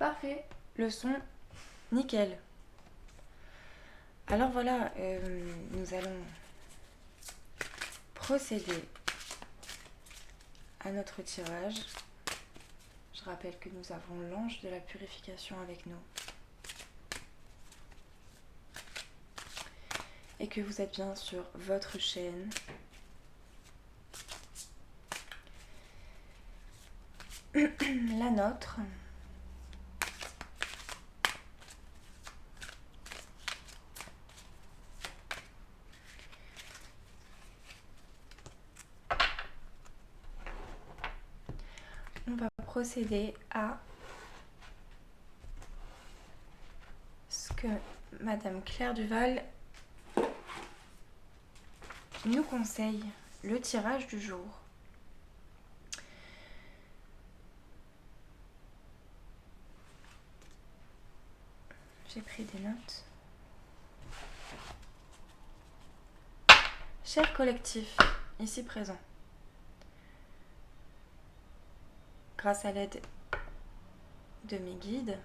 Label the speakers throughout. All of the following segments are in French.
Speaker 1: Parfait, le son, nickel. Alors voilà, nous allons procéder à notre tirage. Je rappelle que nous avons l'ange de la purification avec nous. Et que vous êtes bien sur votre chaîne. La nôtre. On va procéder à ce que Madame Claire Duval nous conseille, le tirage du jour. J'ai pris des notes. Cher collectif, ici présent, grâce à l'aide de mes guides,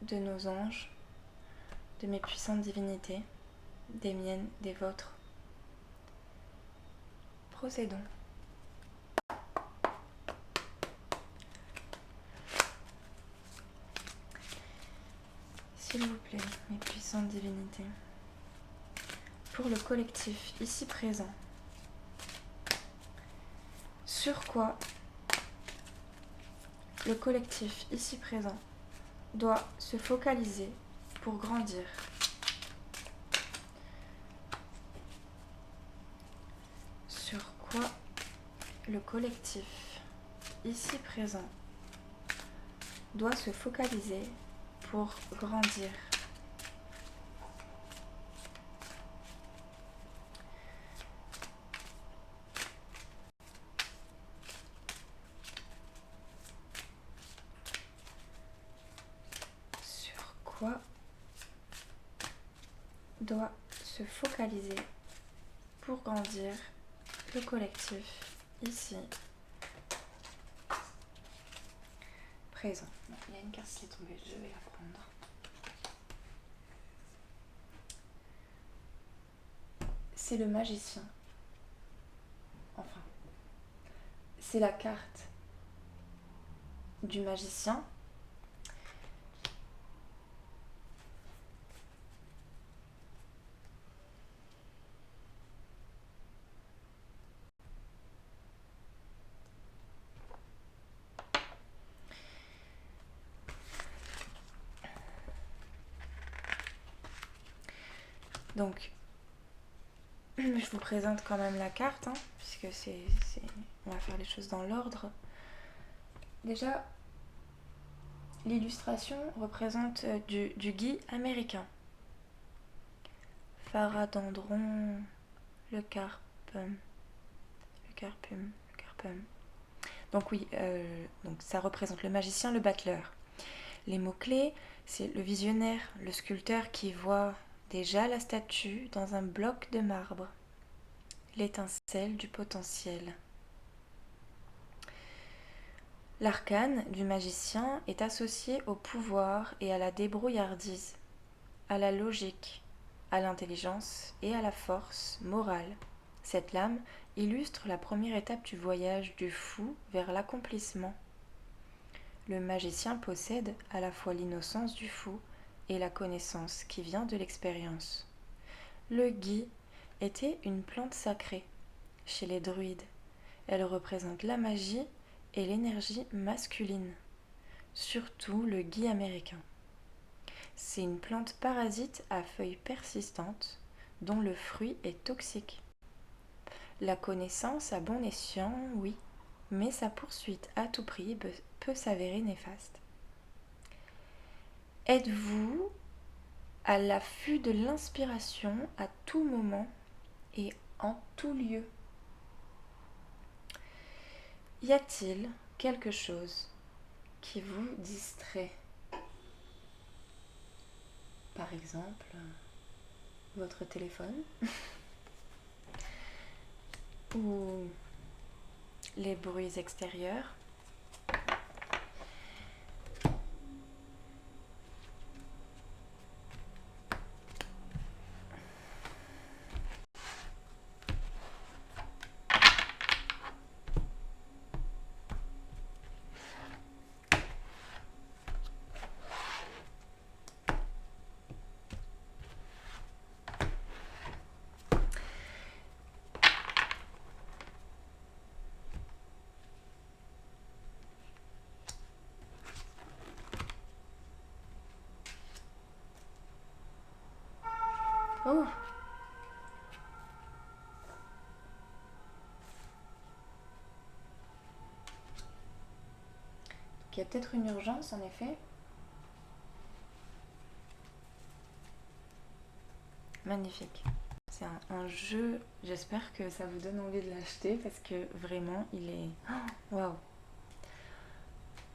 Speaker 1: de nos anges, de mes puissantes divinités, des miennes, des vôtres, procédons. S'il vous plaît, mes puissantes divinités, pour le collectif ici présent, sur quoi le collectif ici présent doit se focaliser pour grandir. Sur quoi le collectif ici présent doit se focaliser pour grandir. Sur quoi doit se focaliser pour grandir le collectif ici présent. Non, il y a une carte qui est tombée, je vais la prendre. C'est le magicien. Enfin, c'est la carte du magicien. Donc, je vous présente quand même la carte, hein, puisque on va faire les choses dans l'ordre. Déjà, l'illustration représente du gui américain. Pharadandron, le carpum. Donc oui, donc ça représente le magicien, le battleur. Les mots-clés, c'est le visionnaire, le sculpteur qui voit déjà la statue dans un bloc de marbre. L'étincelle du potentiel. L'arcane du magicien est associé au pouvoir et à la débrouillardise, à la logique, à l'intelligence et à la force morale. Cette lame illustre la première étape du voyage du fou vers l'accomplissement. Le magicien possède à la fois l'innocence du fou et la connaissance qui vient de l'expérience. Le gui était une plante sacrée chez les druides. Elle représente la magie et l'énergie masculine, surtout le gui américain. C'est une plante parasite à feuilles persistantes dont le fruit est toxique. La connaissance à bon escient, oui, mais sa poursuite à tout prix peut s'avérer néfaste. Êtes-vous à l'affût de l'inspiration à tout moment et en tout lieu? Y a-t-il quelque chose qui vous distrait? Par exemple, votre téléphone ou les bruits extérieurs. Oh. Il y a peut-être une urgence en effet. Magnifique. C'est un jeu, j'espère que ça vous donne envie de l'acheter parce que vraiment il est... Waouh.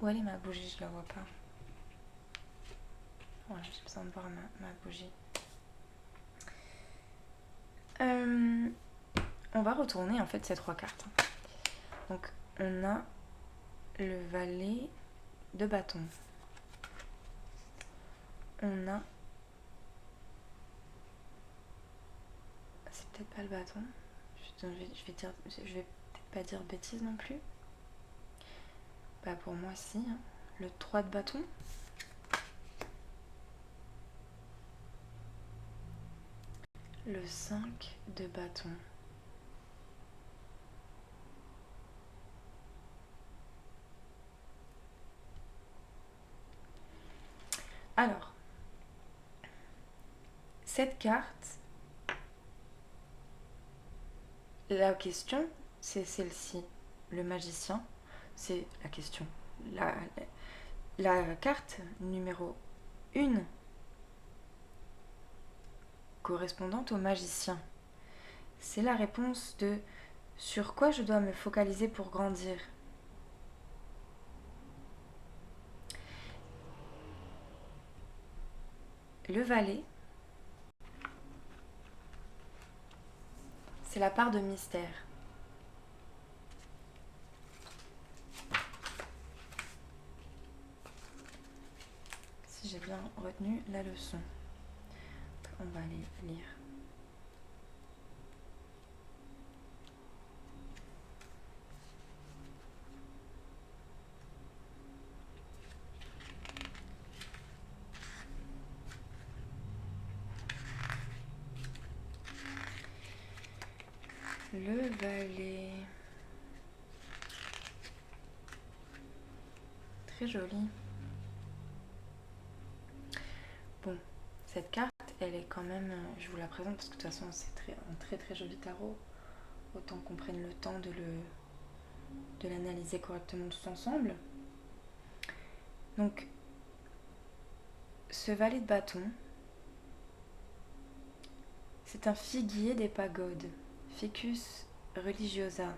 Speaker 1: Où elle est ma bougie? Je la vois pas. Voilà, j'ai besoin de voir ma bougie. On va retourner en fait ces 3 cartes. Donc on a le valet de bâton. On a... C'est peut-être pas le bâton. Je vais peut-être pas dire bêtise non plus. Bah pour moi si. Hein. Le 3 de bâton. Le 5 de bâton. Alors, cette carte, la question, c'est celle-ci. Le magicien, c'est la question. La carte numéro 1, correspondante au magicien, c'est la réponse de sur quoi je dois me focaliser pour grandir. Le valet, c'est la part de mystère. Si j'ai bien retenu la leçon, on va aller lire. Le valet. Très joli. Bon, cette carte, elle est quand même... Je vous la présente parce que de toute façon, c'est un très très joli tarot. Autant qu'on prenne le temps de l'analyser correctement tous ensemble. Donc, ce valet de bâton, c'est un figuier des pagodes, Ficus religiosa.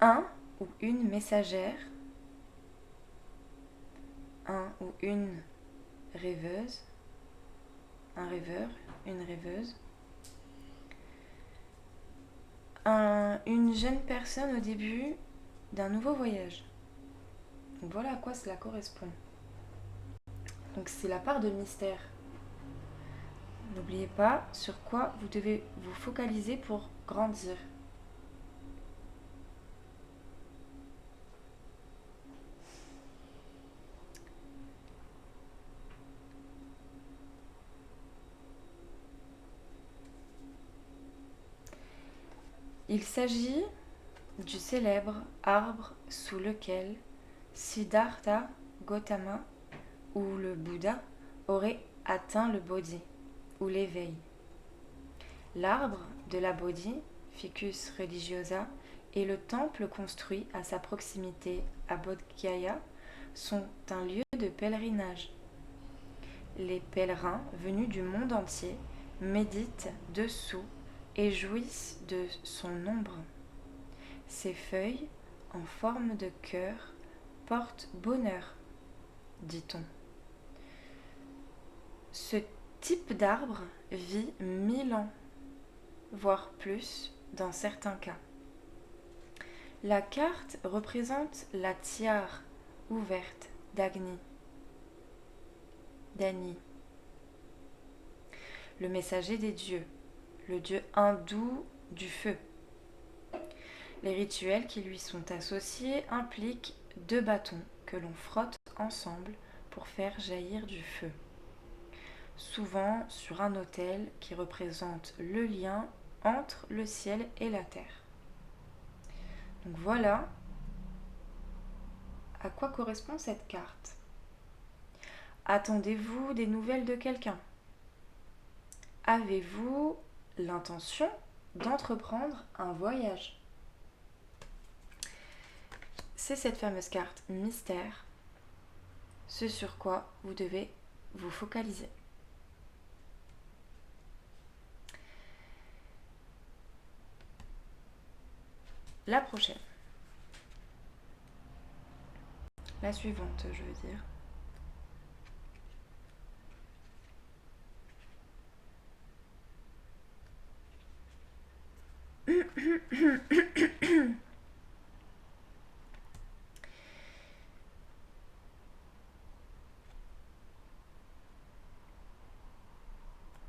Speaker 1: Un ou une messagère, un ou une rêveuse, un rêveur, une rêveuse, une jeune personne au début d'un nouveau voyage. Donc voilà à quoi cela correspond. Donc c'est la part de mystère. N'oubliez pas sur quoi vous devez vous focaliser pour grandir. Il s'agit du célèbre arbre sous lequel Siddhartha Gautama ou le Bouddha aurait atteint le Bodhi ou l'éveil. L'arbre de la Bodhi, Ficus religiosa, et le temple construit à sa proximité à Bodh Gaya sont un lieu de pèlerinage. Les pèlerins venus du monde entier méditent dessous et jouissent de son ombre. Ses feuilles, en forme de cœur, portent bonheur, dit-on. Ce type d'arbre vit 1000 ans, voire plus dans certains cas. La carte représente la tiare ouverte d'Agni, le messager des dieux, le dieu hindou du feu. Les rituels qui lui sont associés impliquent 2 bâtons que l'on frotte ensemble pour faire jaillir du feu, souvent sur un autel qui représente le lien entre le ciel et la terre. Donc voilà à quoi correspond cette carte. Attendez-vous des nouvelles de quelqu'un? Avez-vous l'intention d'entreprendre un voyage? C'est cette fameuse carte mystère, ce sur quoi vous devez vous focaliser. La prochaine. La suivante, je veux dire.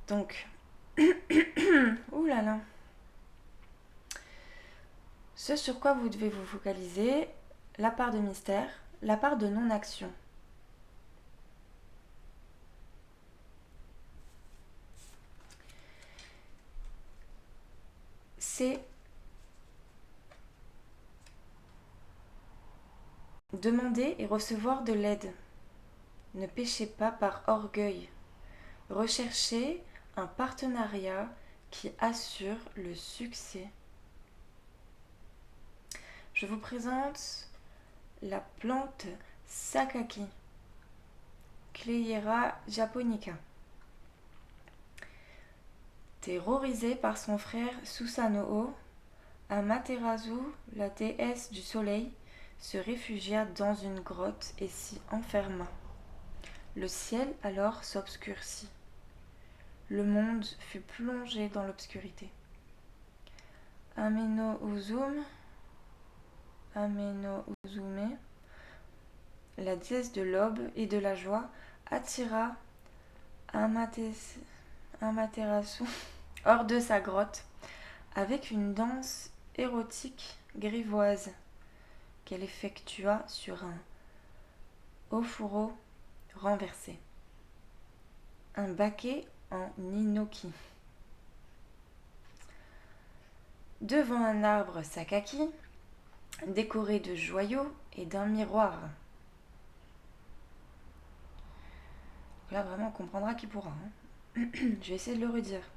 Speaker 1: Donc, ouh là là. Ce sur quoi vous devez vous focaliser, la part de mystère, la part de non-action. C'est demander et recevoir de l'aide. Ne péchez pas par orgueil. Recherchez un partenariat qui assure le succès. Je vous présente la plante Sakaki, Cleyera japonica. Terrorisée par son frère Susanoo, Amaterasu, la déesse du soleil, se réfugia dans une grotte et s'y enferma. Le ciel alors s'obscurcit. Le monde fut plongé dans l'obscurité. Ameno-Uzume, la déesse de l'aube et de la joie, attira Amaterasu hors de sa grotte avec une danse érotique grivoise qu'elle effectua sur un ofuro renversé, un baquet en inoki. Devant un arbre sakaki, décoré de joyaux et d'un miroir. Là, vraiment, on comprendra qui pourra. Je vais essayer de le redire.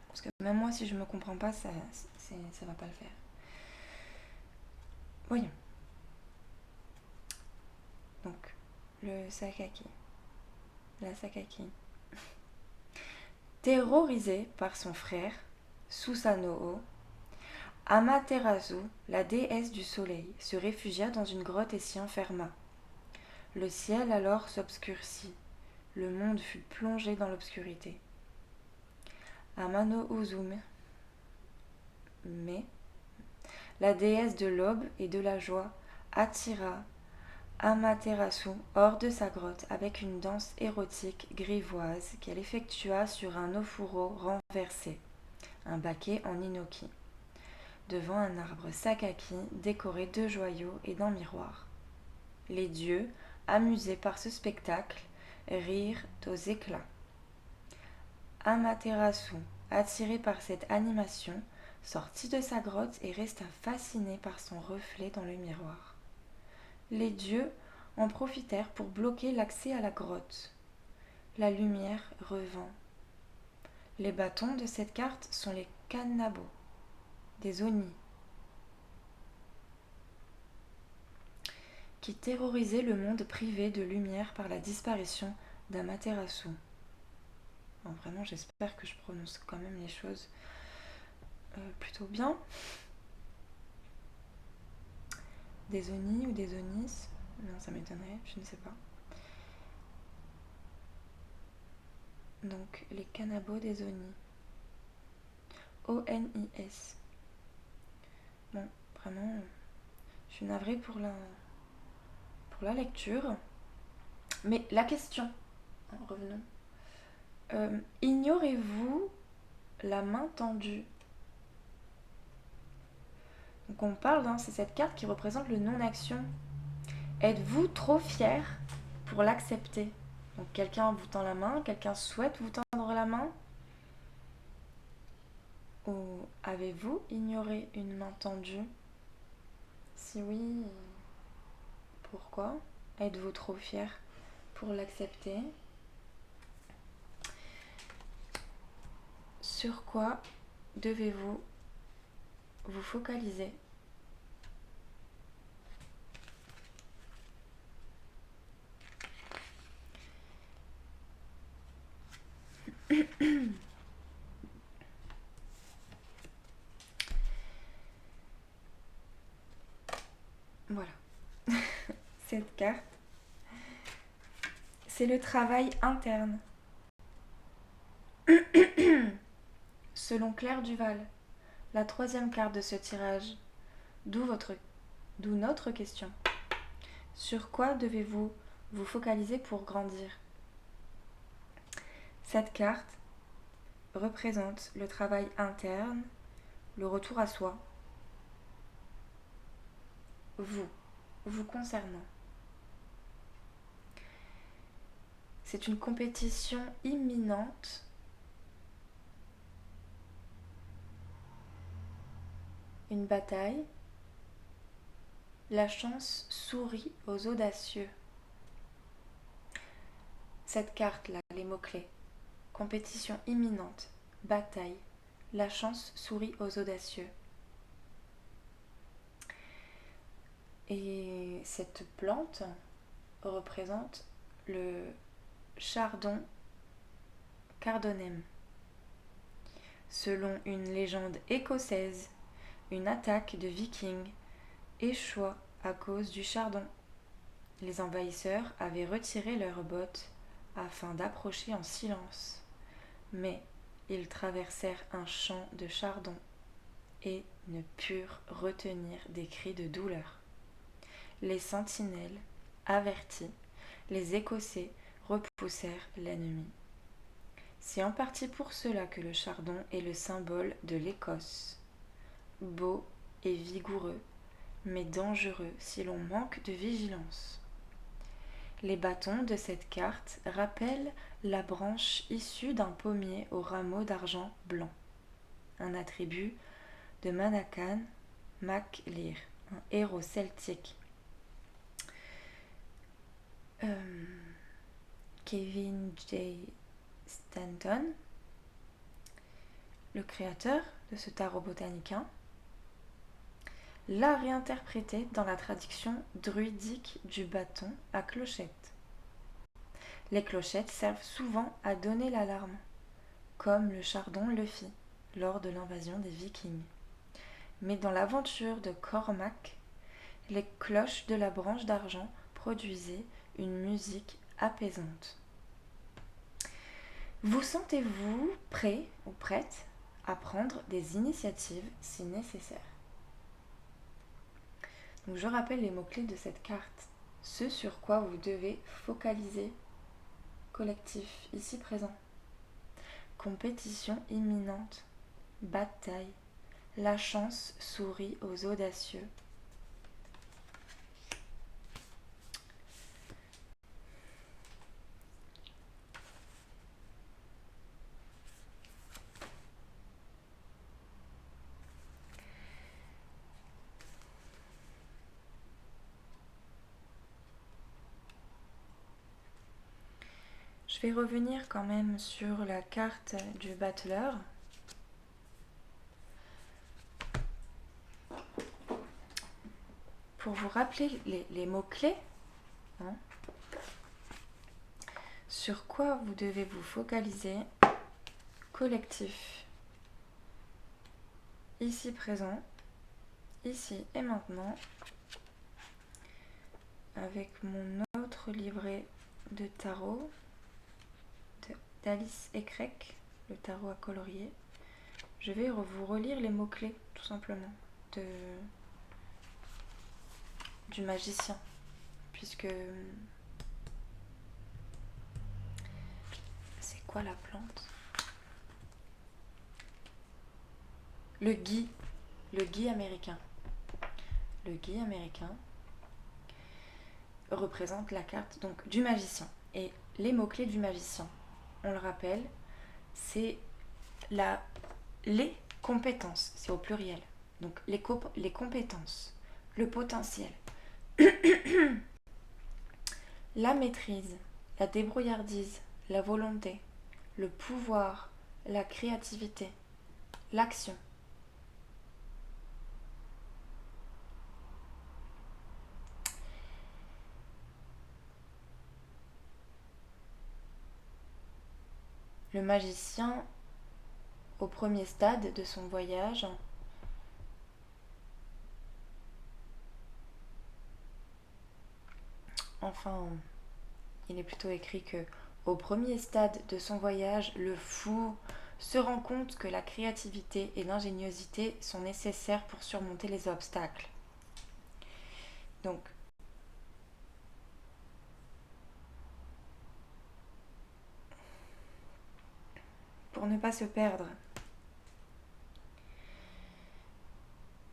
Speaker 1: Parce que même moi, si je ne me comprends pas, ça va pas le faire. Voyons. Donc, le sakaki. La sakaki. Terrorisée par son frère, Susanoo, Amaterasu, la déesse du soleil, se réfugia dans une grotte et s'y enferma. Le ciel alors s'obscurcit. Le monde fut plongé dans l'obscurité. Amano-Uzume, mais la déesse de l'aube et de la joie, attira Amaterasu hors de sa grotte avec une danse érotique grivoise qu'elle effectua sur un ofuro renversé, un baquet en inoki, devant un arbre sakaki décoré de joyaux et d'un miroir. Les dieux, amusés par ce spectacle, rirent aux éclats. Amaterasu, attiré par cette animation, sortit de sa grotte et resta fasciné par son reflet dans le miroir. Les dieux en profitèrent pour bloquer l'accès à la grotte. La lumière revint. Les bâtons de cette carte sont les kanabo, des Oni, qui terrorisaient le monde privé de lumière par la disparition d'Amaterasu. Bon, vraiment, j'espère que je prononce quand même les choses plutôt bien. Des Oni ou des Onis? Non, ça m'étonnerait, je ne sais pas. Donc, les kanabo des Oni. O-N-I-S. Bon, vraiment, je suis navrée pour la lecture. Mais la question, revenons. Ignorez-vous la main tendue? Donc on parle, c'est cette carte qui représente le non-action. Êtes-vous trop fier pour l'accepter? Donc quelqu'un vous tend la main, quelqu'un souhaite vous tendre la main? Ou avez-vous ignoré une main tendue? Si oui, pourquoi? Êtes-vous trop fier pour l'accepter? Sur quoi devez-vous vous focaliser? Voilà. Cette carte, c'est le travail interne. Selon Claire Duval, la 3e carte de ce tirage, d'où notre question. Sur quoi devez-vous vous focaliser pour grandir? Cette carte représente le travail interne, le retour à soi, vous concernant. C'est une compétition imminente une bataille. La chance sourit aux audacieux. Cette carte-là, les mots-clés. Compétition imminente, bataille. La chance sourit aux audacieux. Et cette plante représente le chardon cardonnem. Selon une légende écossaise, une attaque de vikings échoua à cause du chardon. Les envahisseurs avaient retiré leurs bottes afin d'approcher en silence, mais ils traversèrent un champ de chardon et ne purent retenir des cris de douleur. Les sentinelles, avertis, les Écossais repoussèrent l'ennemi. C'est en partie pour cela que le chardon est le symbole de l'Écosse. Beau et vigoureux, mais dangereux si l'on manque de vigilance. Les bâtons de cette carte rappellent la branche issue d'un pommier au rameau d'argent blanc, un attribut de Manachan mac Lir, un héros celtique. Kevin J. Stanton, le créateur de ce tarot botanicain, l'a réinterprété dans la traduction druidique du bâton à clochette. Les clochettes servent souvent à donner l'alarme, comme le chardon le fit lors de l'invasion des Vikings. Mais dans l'aventure de Cormac, les cloches de la branche d'argent produisaient une musique apaisante. Vous sentez-vous prêt ou prête à prendre des initiatives si nécessaire? Donc je rappelle les mots-clés de cette carte, ce sur quoi vous devez focaliser, collectif, ici présent. Compétition imminente, bataille, la chance sourit aux audacieux. Je vais revenir quand même sur la carte du battleur. Pour vous rappeler les mots-clés, hein, sur quoi vous devez vous focaliser, collectif, ici présent, ici et maintenant, avec mon autre livret de tarot, d'Alice Eckrek, le tarot à colorier. Je vais vous relire les mots-clés, tout simplement, du magicien, puisque c'est quoi la plante? Le gui américain. Le gui américain représente la carte donc du magicien. Et les mots-clés du magicien, on le rappelle, c'est les compétences, c'est au pluriel. Donc les compétences, le potentiel, La maîtrise, la débrouillardise, la volonté, le pouvoir, la créativité, l'action. Le magicien, au premier stade de son voyage, enfin, il est plutôt écrit que au premier stade de son voyage, le fou se rend compte que la créativité et l'ingéniosité sont nécessaires pour surmonter les obstacles. Donc, pour ne pas se perdre,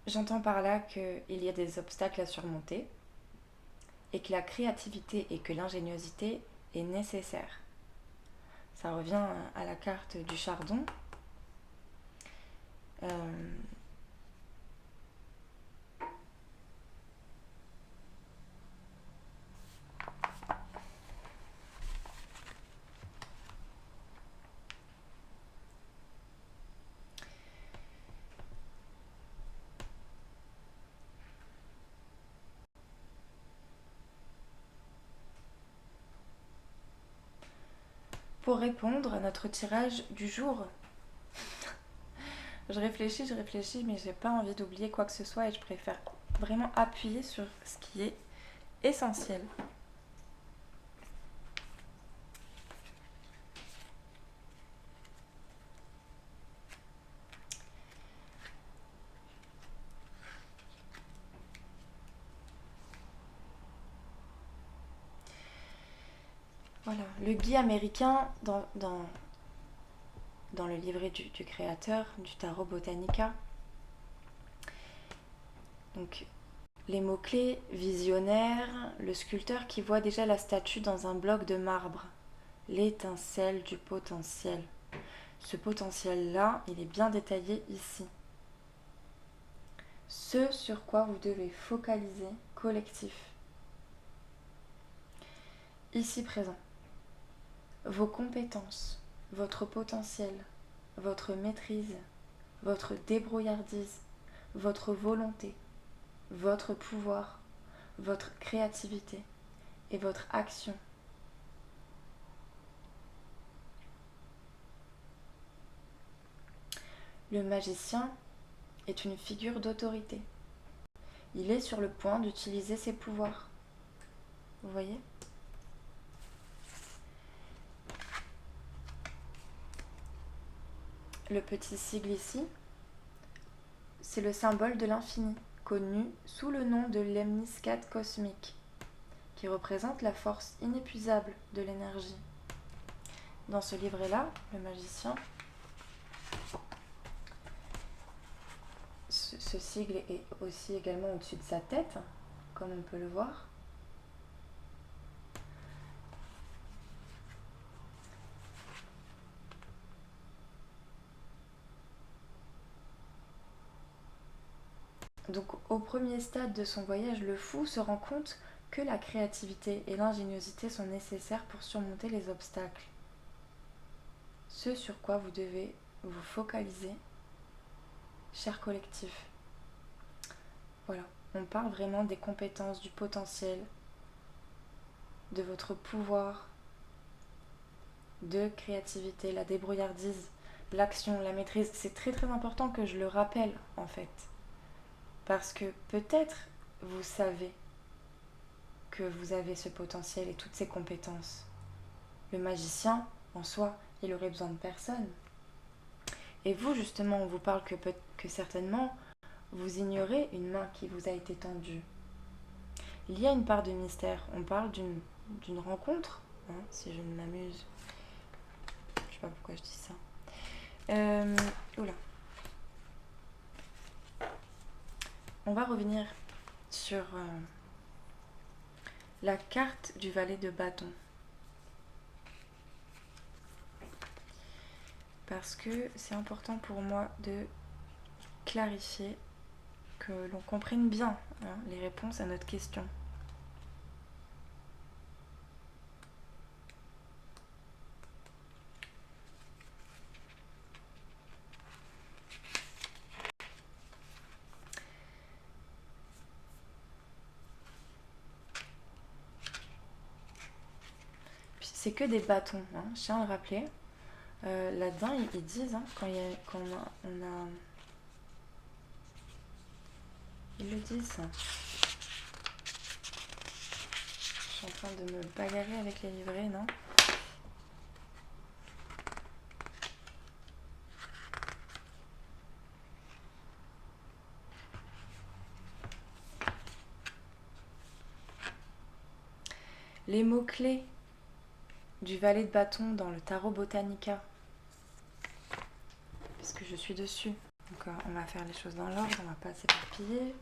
Speaker 1: j'entends par là qu'il y a des obstacles à surmonter et que la créativité et que l'ingéniosité est nécessaire. Ça revient à la carte du chardon. Pour répondre à notre tirage du jour, je réfléchis, mais j'ai pas envie d'oublier quoi que ce soit et je préfère vraiment appuyer sur ce qui est essentiel. Voilà, le guide américain dans le livret du créateur du Tarot Botanica. Donc, les mots-clés, visionnaire, le sculpteur qui voit déjà la statue dans un bloc de marbre, l'étincelle du potentiel. Ce potentiel-là, il est bien détaillé ici. Ce sur quoi vous devez focaliser, collectif. Ici présent. Vos compétences, votre potentiel, votre maîtrise, votre débrouillardise, votre volonté, votre pouvoir, votre créativité et votre action. Le magicien est une figure d'autorité. Il est sur le point d'utiliser ses pouvoirs. Vous voyez ? Le petit sigle ici, c'est le symbole de l'infini, connu sous le nom de lemniscate cosmique, qui représente la force inépuisable de l'énergie. Dans ce livret-là, le magicien, ce sigle est aussi également au-dessus de sa tête, comme on peut le voir. Donc au premier stade de son voyage, le fou se rend compte que la créativité et l'ingéniosité sont nécessaires pour surmonter les obstacles. Ce sur quoi vous devez vous focaliser, cher collectif. Voilà, on parle vraiment des compétences, du potentiel, de votre pouvoir de créativité, la débrouillardise, l'action, la maîtrise. C'est très très important que je le rappelle en fait. Parce que peut-être vous savez que vous avez ce potentiel et toutes ces compétences. Le magicien, en soi, il aurait besoin de personne. Et vous, justement, on vous parle que certainement, vous ignorez une main qui vous a été tendue. Il y a une part de mystère. On parle d'une rencontre, hein, si je ne m'amuse. Je sais pas pourquoi je dis ça. Oula. On va revenir sur la carte du valet de bâton. Parce que c'est important pour moi de clarifier, que l'on comprenne bien les réponses à notre question. c'est que des bâtons, hein, je tiens à le rappeler. Là-dedans, ils disent, hein, quand on a... Ils le disent, ça. Je suis en train de me bagarrer avec les livrets, non? Les mots-clés du valet de bâton dans le Tarot Botanica, puisque je suis dessus. Donc on va faire les choses dans l'ordre, on va pas s'éparpiller.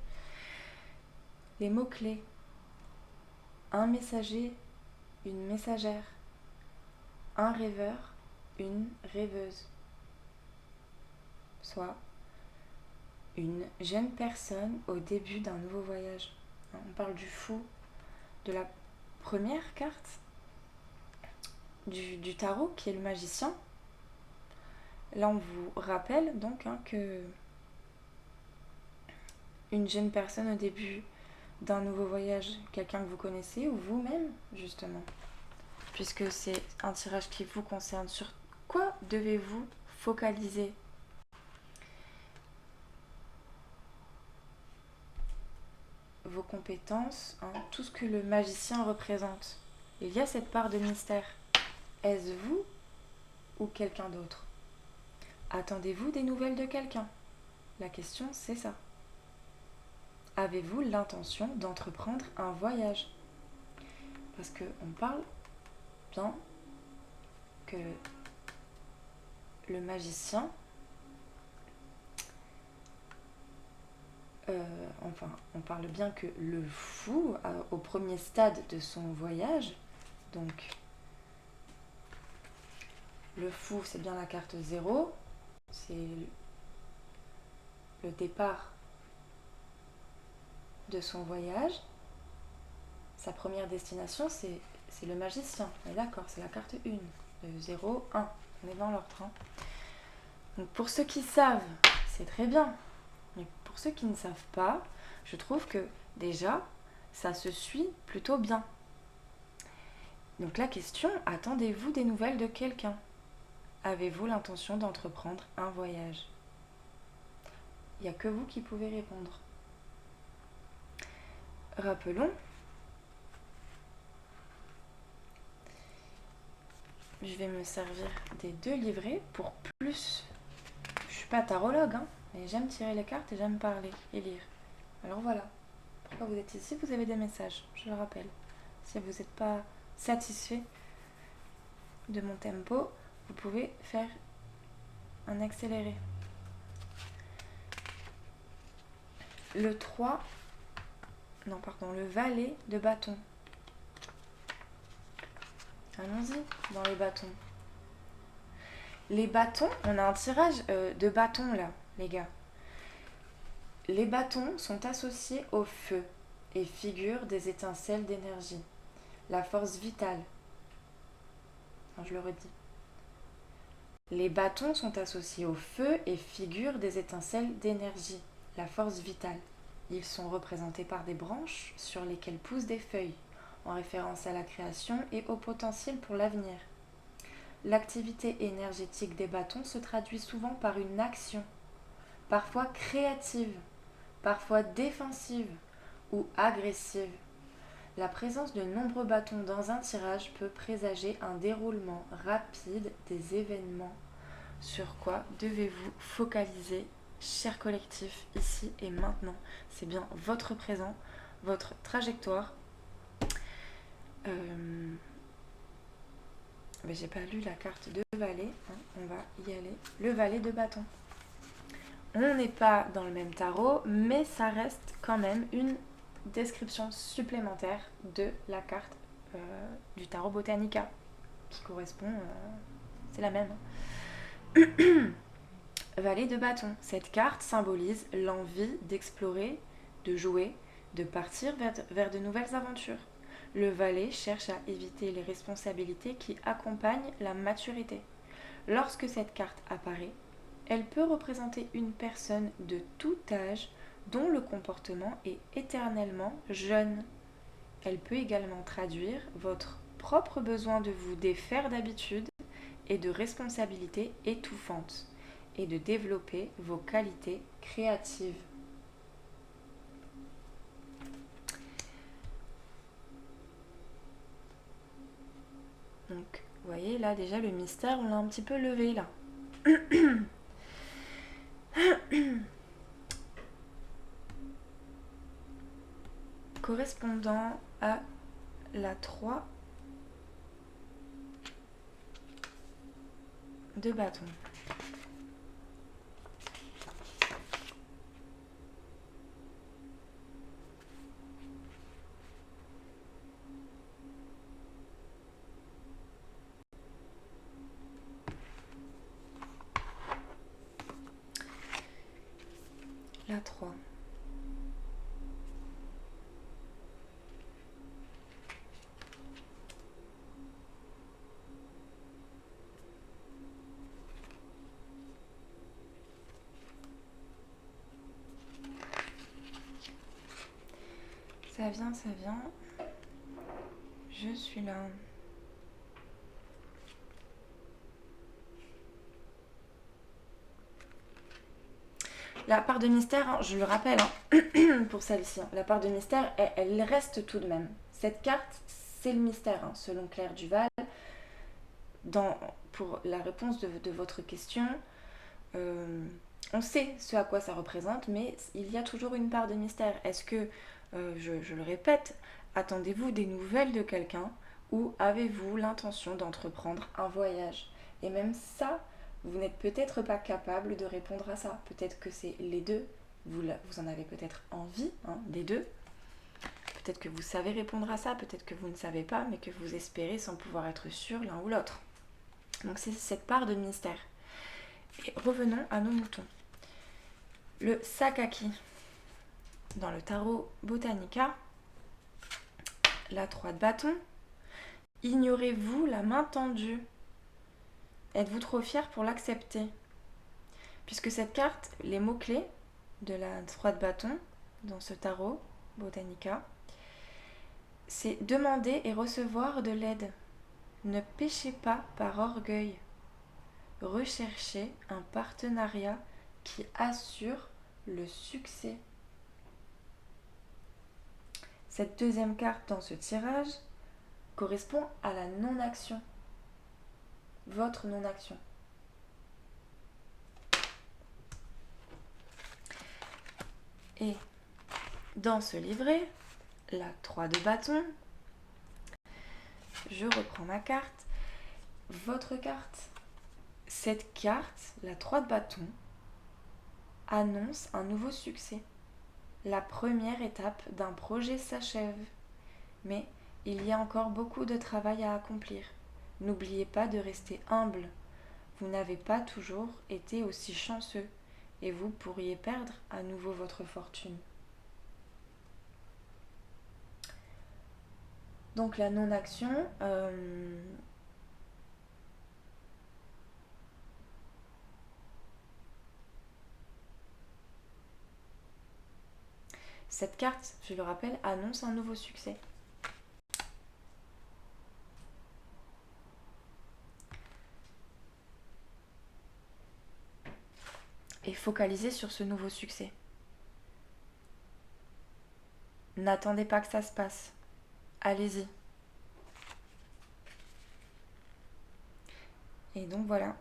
Speaker 1: Les mots-clés. Un messager, une messagère. Un rêveur, une rêveuse. Soit une jeune personne au début d'un nouveau voyage. On parle du fou, de la première carte du tarot qui est le magicien. Là on vous rappelle donc que une jeune personne au début d'un nouveau voyage, quelqu'un que vous connaissez ou vous-même justement, puisque c'est un tirage qui vous concerne. Sur quoi devez-vous focaliser? Vos compétences, tout ce que le magicien représente. Il y a cette part de mystère. Est-ce vous ou quelqu'un d'autre? Attendez-vous des nouvelles de quelqu'un? La question, c'est ça. Avez-vous l'intention d'entreprendre un voyage? Parce qu'on parle bien que le magicien, on parle bien que le fou, au premier stade de son voyage, donc le fou, c'est bien la carte 0, c'est le départ de son voyage. Sa première destination, c'est le magicien. On est d'accord, c'est la carte 1, le 0, 1. On est dans l'ordre. Donc pour ceux qui savent, c'est très bien. Mais pour ceux qui ne savent pas, je trouve que déjà, ça se suit plutôt bien. Donc la question, attendez-vous des nouvelles de quelqu'un? Avez-vous l'intention d'entreprendre un voyage? Il n'y a que vous qui pouvez répondre. Rappelons, je vais me servir des 2 livrets pour plus. Je suis pas tarologue, mais j'aime tirer les cartes et j'aime parler et lire. Alors voilà, pourquoi vous êtes ici, vous avez des messages, je le rappelle. Si vous n'êtes pas satisfait de mon tempo, vous pouvez faire un accéléré. Le 3, non pardon, le valet de bâton. Allons-y dans les bâtons. Les bâtons, on a un tirage de bâtons là, les gars. Les bâtons sont associés au feu et figurent des étincelles d'énergie. La force vitale. Enfin, je le redis. Les bâtons sont associés au feu et figurent des étincelles d'énergie. La force vitale. Ils sont représentés par des branches sur lesquelles poussent des feuilles, en référence à la création et au potentiel pour l'avenir. L'activité énergétique des bâtons se traduit souvent par une action, parfois créative, parfois défensive ou agressive. La présence de nombreux bâtons dans un tirage peut présager un déroulement rapide des événements. Sur quoi devez-vous focaliser, cher collectif, ici et maintenant? C'est bien votre présent, votre trajectoire. Mais j'ai pas lu la carte de valet, on va y aller. Le valet de bâton. On n'est pas dans le même tarot, mais ça reste quand même une description supplémentaire de la carte du tarot Botanica, qui correspond, c'est la même. Valet de bâton. Cette carte symbolise l'envie d'explorer, de jouer, de partir vers de nouvelles aventures. Le valet cherche à éviter les responsabilités qui accompagnent la maturité. Lorsque cette carte apparaît, elle peut représenter une personne de tout âge dont le comportement est éternellement jeune. Elle peut également traduire votre propre besoin de vous défaire d'habitudes et de responsabilités étouffantes et de développer vos qualités créatives. Donc, vous voyez, là déjà le mystère, on l'a un petit peu levé là. Correspondant à la 3 de bâton. La 3. Ça vient, ça vient. Je suis là. La part de mystère, hein, je le rappelle, hein, pour celle-ci, hein, la part de mystère, elle reste tout de même. Cette carte, c'est le mystère, hein, selon Claire Duval. Pour la réponse de votre question, on sait ce à quoi ça représente, mais il y a toujours une part de mystère. Est-ce que, je le répète, attendez-vous des nouvelles de quelqu'un ou avez-vous l'intention d'entreprendre un voyage? Et même ça, vous n'êtes peut-être pas capable de répondre à ça. Peut-être que c'est les deux. Vous en avez peut-être envie, hein, des deux. Peut-être que vous savez répondre à ça, peut-être que vous ne savez pas, mais que vous espérez sans pouvoir être sûr l'un ou l'autre. Donc c'est cette part de mystère. Et revenons à nos moutons. Le Sakaki, dans le tarot Botanica, la 3 de bâton. Ignorez-vous la main tendue? Êtes-vous trop fier pour l'accepter? Puisque cette carte, les mots-clés de la 3 de bâton, dans ce tarot Botanica, c'est demander et recevoir de l'aide. Ne péchez pas par orgueil. Recherchez un partenariat qui assure le succès. Cette deuxième carte dans ce tirage correspond à la non-action. Votre non-action. Et dans ce livret, la 3 de bâton, je reprends ma carte. Votre carte, cette carte, la 3 de bâton, annonce un nouveau succès. La première étape d'un projet s'achève. Mais il y a encore beaucoup de travail à accomplir. N'oubliez pas de rester humble. Vous n'avez pas toujours été aussi chanceux et vous pourriez perdre à nouveau votre fortune. Donc la non-action, cette carte, je le rappelle, annonce un nouveau succès. Et focalisez sur ce nouveau succès. N'attendez pas que ça se passe. Allez-y. Et donc voilà.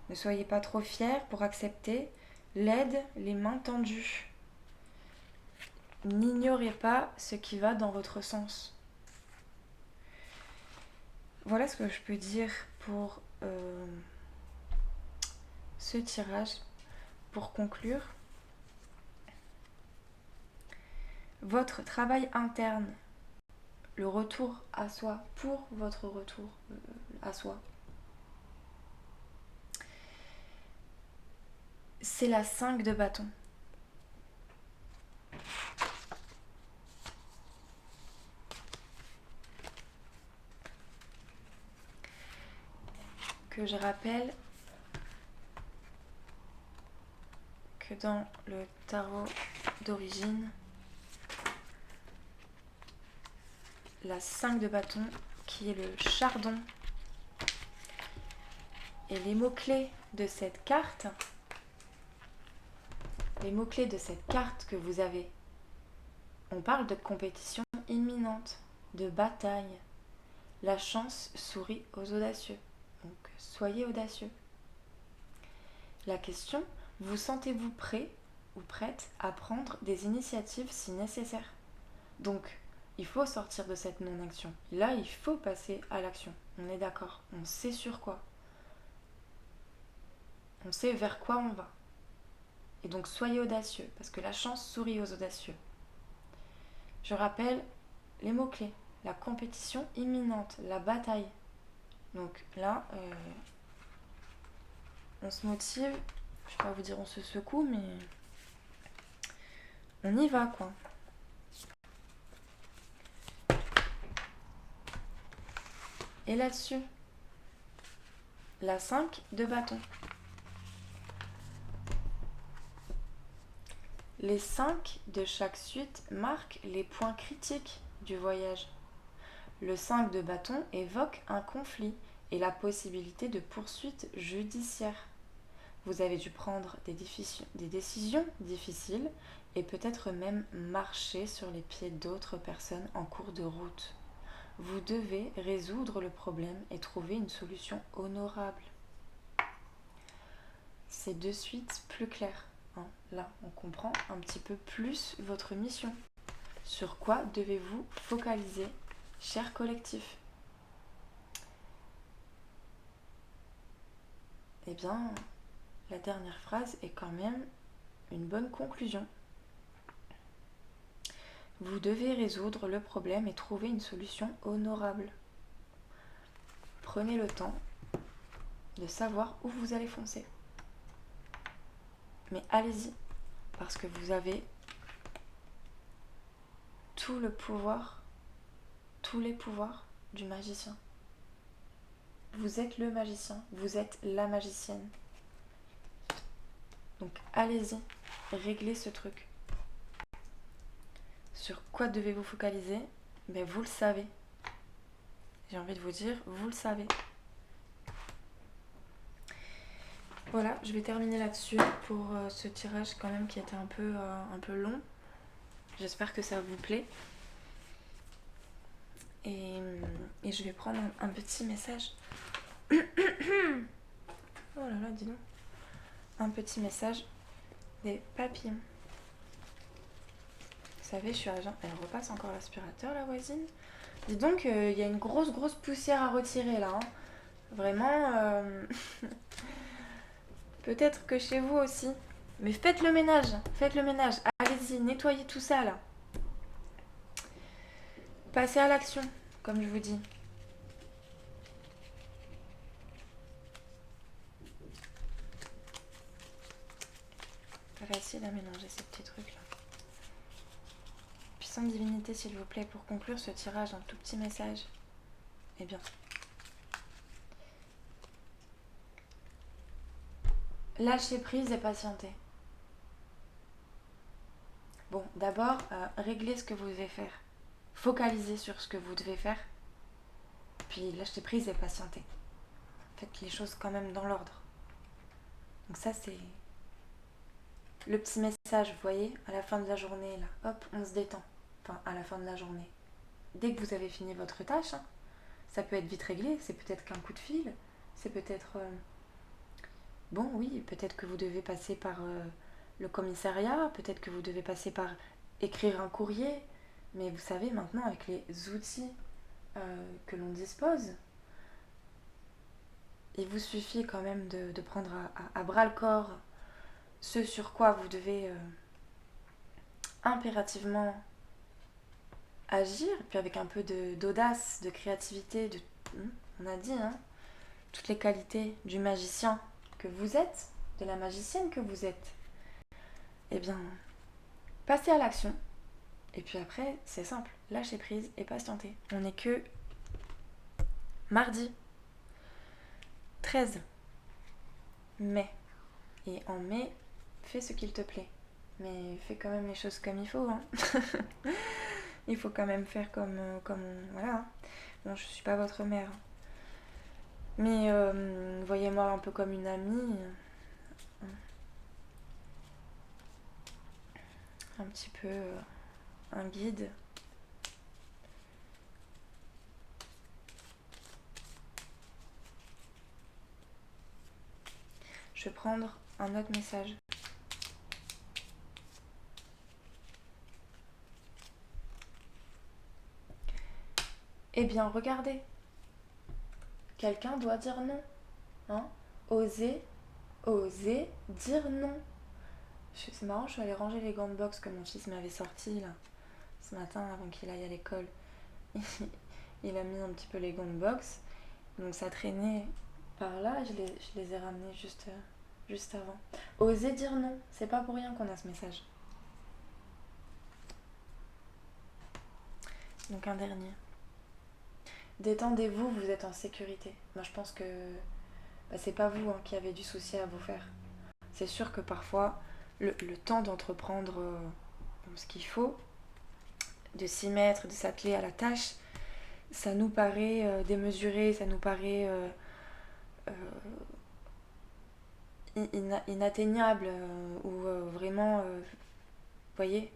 Speaker 1: Ne soyez pas trop fiers pour accepter l'aide, les mains tendues. N'ignorez pas ce qui va dans votre sens. Voilà ce que je peux dire pour ce tirage. Pour conclure, votre travail interne, le retour à soi, pour votre retour à soi, c'est la 5 de bâton. Que je rappelle que dans le tarot d'origine, la 5 de bâton qui qui est le chardon. Et les mots-clés de cette carte, que vous avez, on parle de compétition imminente, de bataille. La chance sourit aux audacieux. Donc, soyez audacieux. La question, vous sentez-vous prêt ou prête à prendre des initiatives si nécessaire? Donc, il faut sortir de cette non-action. Là, il faut passer à l'action. On est d'accord. On sait sur quoi. On sait vers quoi on va. Et donc, soyez audacieux, parce que la chance sourit aux audacieux. Je rappelle les mots-clés. La compétition imminente, la bataille. Donc là, on se motive. Je ne vais pas vous dire on se secoue, mais on y va, quoi. Et là-dessus, la 5 de bâton. Les 5 de chaque suite marquent les points critiques du voyage. Le 5 de bâton évoque un conflit et la possibilité de poursuites judiciaires. Vous avez dû prendre des décisions difficiles et peut-être même marcher sur les pieds d'autres personnes en cours de route. Vous devez résoudre le problème et trouver une solution honorable. C'est de suite plus clair. Là, on comprend un petit peu plus votre mission. Sur quoi devez-vous focaliser, cher collectif? Eh bien, la dernière phrase est quand même une bonne conclusion. Vous devez résoudre le problème et trouver une solution honorable. Prenez le temps de savoir où vous allez foncer. Mais allez-y, parce que vous avez tout le pouvoir, tous les pouvoirs du magicien. Vous êtes le magicien, vous êtes la magicienne. Donc allez-y, réglez ce truc. Sur quoi devez-vous focaliser? Ben, vous le savez. J'ai envie de vous dire, vous le savez. Voilà, je vais terminer là-dessus pour ce tirage quand même qui était un peu long. J'espère que ça vous plaît. Et je vais prendre un petit message. Oh là là, dis donc. Un petit message des papillons. Vous savez, je suis à jeun. Elle repasse encore l'aspirateur, la voisine. Dis donc, il y a une grosse poussière à retirer là. Hein. Vraiment, peut-être que chez vous aussi. Mais faites le ménage. Allez-y, nettoyez tout ça là. Passez à l'action, comme je vous dis. Pas facile à mélanger ces petits trucs là. Puissante divinité, s'il vous plaît, pour conclure ce tirage, un tout petit message. Eh bien. Lâchez prise et patientez. Bon, d'abord, réglez ce que vous devez faire. Focalisez sur ce que vous devez faire. Puis lâchez prise et patientez. Faites les choses quand même dans l'ordre. Donc ça, c'est le petit message, vous voyez, à la fin de la journée, là. Hop, on se détend. Enfin, à la fin de la journée. Dès que vous avez fini votre tâche, hein, ça peut être vite réglé, c'est peut-être qu'un coup de fil, c'est peut-être... Bon, oui, peut-être que vous devez passer par le commissariat, peut-être que vous devez passer par écrire un courrier, mais vous savez, maintenant, avec les outils que l'on dispose, il vous suffit quand même de prendre à bras-le-corps ce sur quoi vous devez impérativement agir, puis avec un peu d'audace, de créativité, on a dit, hein, toutes les qualités du magicien que vous êtes, de la magicienne que vous êtes. Eh bien, passez à l'action. Et puis après, c'est simple, lâchez prise et patientez. On n'est que mardi 13 mai. Et en mai, fais ce qu'il te plaît. Mais fais quand même les choses comme il faut. Hein. Il faut quand même faire comme voilà. Bon, je suis pas votre mère. Mais voyez-moi un peu comme une amie. Un petit peu un guide. Je vais prendre un autre message. Eh bien, regardez. Quelqu'un doit dire non. Hein? Oser dire non. C'est marrant, je suis allée ranger les gants de boxe que mon fils m'avait sortis là, ce matin avant qu'il aille à l'école. Il a mis un petit peu les gants de boxe. Donc ça traînait par là, je les ai ramenés juste avant. Oser dire non, c'est pas pour rien qu'on a ce message. Donc un dernier. Détendez-vous, vous êtes en sécurité. Moi je pense que c'est pas vous qui avez du souci à vous faire. C'est sûr que parfois, le temps d'entreprendre ce qu'il faut, de s'y mettre, de s'atteler à la tâche, ça nous paraît démesuré, ça nous paraît inatteignable ou vraiment, vous voyez,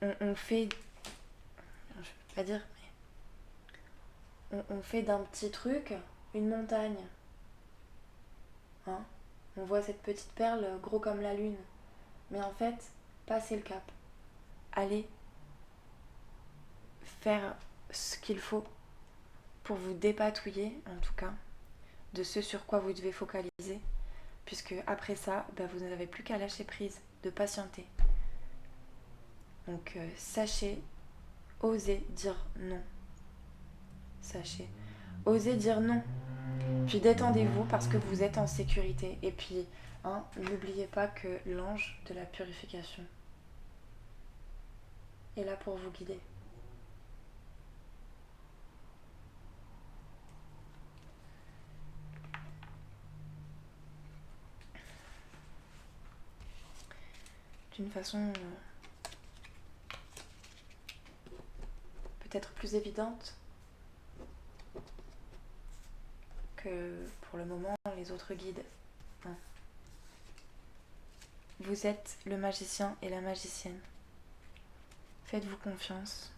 Speaker 1: on fait, je ne peux pas dire, mais on fait d'un petit truc une montagne. Hein, on voit cette petite perle gros comme la lune. Mais en fait, passez le cap. Allez faire ce qu'il faut pour vous dépatouiller, en tout cas, de ce sur quoi vous devez focaliser, puisque après ça, vous n'avez plus qu'à lâcher prise, de patienter. Donc sachez oser dire non. Sachez oser dire non. Puis détendez-vous parce que vous êtes en sécurité. Et puis, n'oubliez pas que l'ange de la purification est là pour vous guider. D'une façon peut-être plus évidente que pour le moment les autres guides. Vous êtes le magicien et la magicienne. Faites-vous confiance.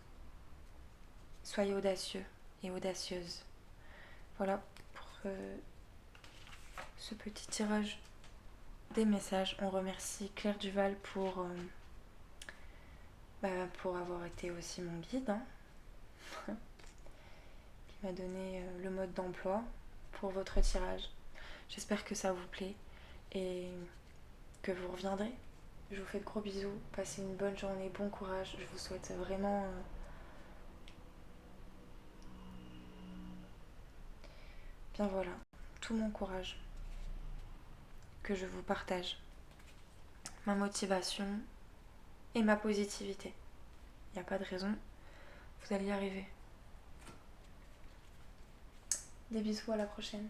Speaker 1: Soyez audacieux et audacieuse. Voilà pour ce petit tirage des messages. On remercie Claire Duval pour avoir été aussi mon guide, qui m'a donné le mode d'emploi pour votre tirage. J'espère que ça vous plaît et que vous reviendrez. Je vous fais de gros bisous, passez une bonne journée, bon courage. Je vous souhaite vraiment bien voilà, tout mon courage que je vous partage, ma motivation et ma positivité. Il n'y a pas de raison, vous allez y arriver. Des bisous, à la prochaine.